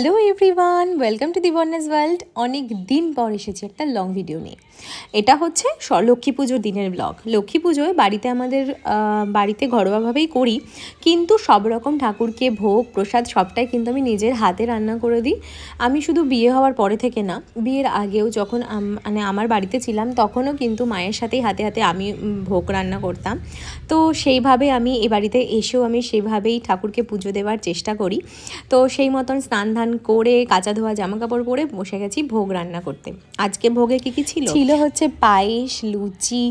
Hello everyone, welcome to the বর্নাস world. অনেক দিন পর এসেছি একটা লং ভিডিও নিয়ে। এটা হচ্ছে লক্ষ্মী পুজোর দিনের ব্লগ। লক্ষ্মী পুজোয় বাড়িতে আমাদের বাড়িতে ঘরোয়াভাবেই করি, কিন্তু সব রকম ঠাকুরকে ভোগ প্রসাদ সবটাই কিন্তু আমি নিজের হাতে রান্না করে দিই। আমি শুধু বিয়ে হওয়ার পরে থেকে না, বিয়ের আগেও যখন মানে আমার বাড়িতে ছিলাম তখনও কিন্তু মায়ের সাথেই হাতে হাতে আমি ভোগ রান্না করতাম। তো সেইভাবে আমি এ বাড়িতে এসেও আমি সেভাবেই ঠাকুরকে পুজো দেওয়ার চেষ্টা করি। তো সেই মতন স্নান ধান করে কাঁচা ধোয়া জামা কাপড় পরে বসে গেছি ভোগ রান্না করতে। আজকে ভোগে কী কী ছিল হচ্ছে পায়েস, লুচি,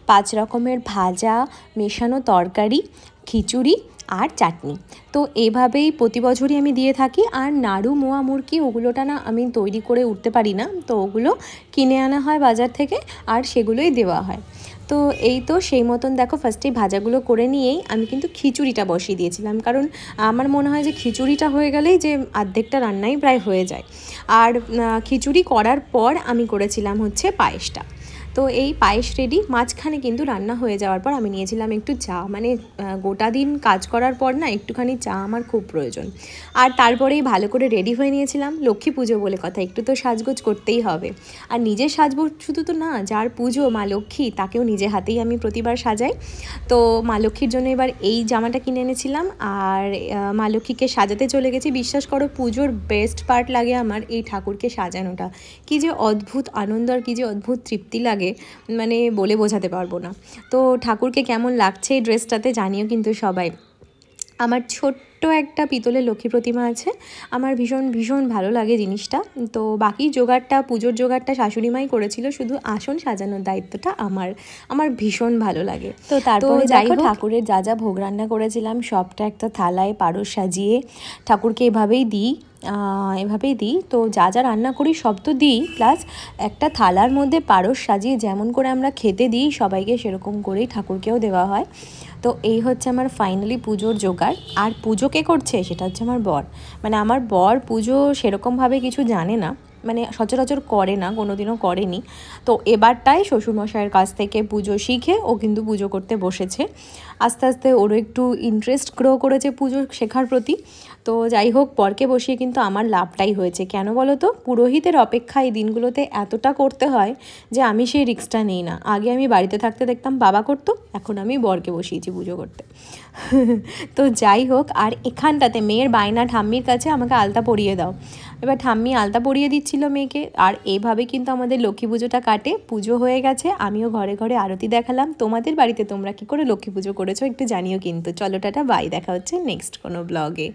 5 রকমের ভাজা, মেশানো তরকারি, খিচুড়ি আর চাটনি। তো এভাবেই প্রতি বছরই আমি দিয়ে থাকি। আর নাড়ু, মোয়া, মুরকি ওগুলোটা না আমি তৈরি করে উঠতে পারি না, তো ওগুলো কিনে আনা হয় বাজার থেকে আর সেগুলোই দেওয়া হয়। তো এই তো সেই মতন দেখো ফার্স্টেই ভাজাগুলো করে নিয়েই আমি কিন্তু খিচুড়িটা বসিয়ে দিয়েছিলাম, কারণ আমার মনে হয় যে খিচুড়িটা হয়ে গেলেই যে অর্ধেকটা রান্নাই প্রায় হয়ে যায়। আর খিচুড়ি করার পর আমি করেছিলাম হচ্ছে পায়েসটা। তো এই পায়েস রেডি, মাঝখানে কিন্তু রান্না হয়ে যাওয়ার পর আমি নিয়েছিলাম একটু চা। মানে গোটা দিন কাজ করার পর না একটুখানি চা আমার খুব প্রয়োজন। আর তারপরেই ভালো করে রেডি হয়ে নিয়েছিলাম। লক্ষ্মী পুজো বলে কথা, একটু তো সাজগোজ করতেই হবে। আর নিজের সাজগোজ শুধু তো না, যার পুজো মা লক্ষ্মী তাকেও নিজে হাতেই আমি প্রতিবার সাজাই। তো মা লক্ষ্মীর জন্য এবার এই জামাটা কিনে এনেছিলাম আর মা লক্ষ্মীকে সাজাতে চলে গেছি। বিশ্বাস করো, পুজোর বেস্ট পার্ট লাগে আমার এই ঠাকুরকে সাজানোটা। কী যে অদ্ভুত আনন্দ আর কী যে অদ্ভুত তৃপ্তি লাগে, মানে বলে বোঝাতে পারবো না। তো ঠাকুরকে কেমন লাগছে এই ড্রেসটাতে জানিও কিন্তু সবাই। আমার ছোট্ট একটা পিতলের লক্ষ্মী প্রতিমা আছে, আমার ভীষণ ভীষণ ভালো লাগে জিনিসটা। তো বাকি জোগাড়টা, পুজোর জোগাড়টা শাশুড়িমাই করেছিল, শুধু আসন সাজানোর দায়িত্বটা আমার ভীষণ ভালো লাগে। তো তারপরে যাই হোক, ঠাকুরের যা যা ভোগ রান্না করেছিলাম সবটা একটা থালায় পারস সাজিয়ে ঠাকুরকে এভাবেই দিই। তো যা যা রান্না করি সব তো দিই, প্লাস একটা থালার মধ্যে পারস সাজিয়ে যেমন করে আমরা খেতে দিই সবাইকে, সেরকম করেই ঠাকুরকেও দেওয়া হয়। তো এই হচ্ছে আমার ফাইনালি পুজোর জোগাড়। আর পুজো কে করছে সেটা হচ্ছে আমার বর। মানে আমার বর পুজো সেরকমভাবে কিছু জানে না, মানে সচরাচর করে না, কোনো দিনও করেনি। তো এবারটাই শ্বশুরমশাইয়ের কাছ থেকে পুজো শিখে ও কিন্তু পুজো করতে বসেছে। আস্তে আস্তে ওরও একটু ইন্টারেস্ট গ্রো করেছে পুজো শেখার প্রতি। তো যাই হোক, বরকে বসিয়ে কিন্তু আমার লাভটাই হয়েছে। কেন বলো তো, পুরোহিতের অপেক্ষা এই দিনগুলোতে এতটা করতে হয় যে আমি সেই রিস্কটা নিই না। আগে আমি বাড়িতে থাকতে দেখতাম বাবা করতো, এখন আমি বরকে বসিয়েছি পুজো করতে। তো যাই হোক, আর এখানটাতে মেয়ের বায়না ঠাম্মির কাছে আমাকে আলতা পরিয়ে দাও। এবার ঠাম্মি আলতা পরিয়ে দিচ্ছিল মেয়েকে। আর এইভাবে কিন্তু আমাদের লক্ষ্মী পুজোটা কাটে। পুজো হয়ে গেছে, আমিও ঘরে ঘরে আরতি দেখালাম। তোমাদের বাড়িতে তোমরা কী করে লক্ষ্মী পুজো করেছো একটু জানিও কিন্তু। চলো টাটা, বাই, দেখা হচ্ছে নেক্সট কোনো ব্লগে।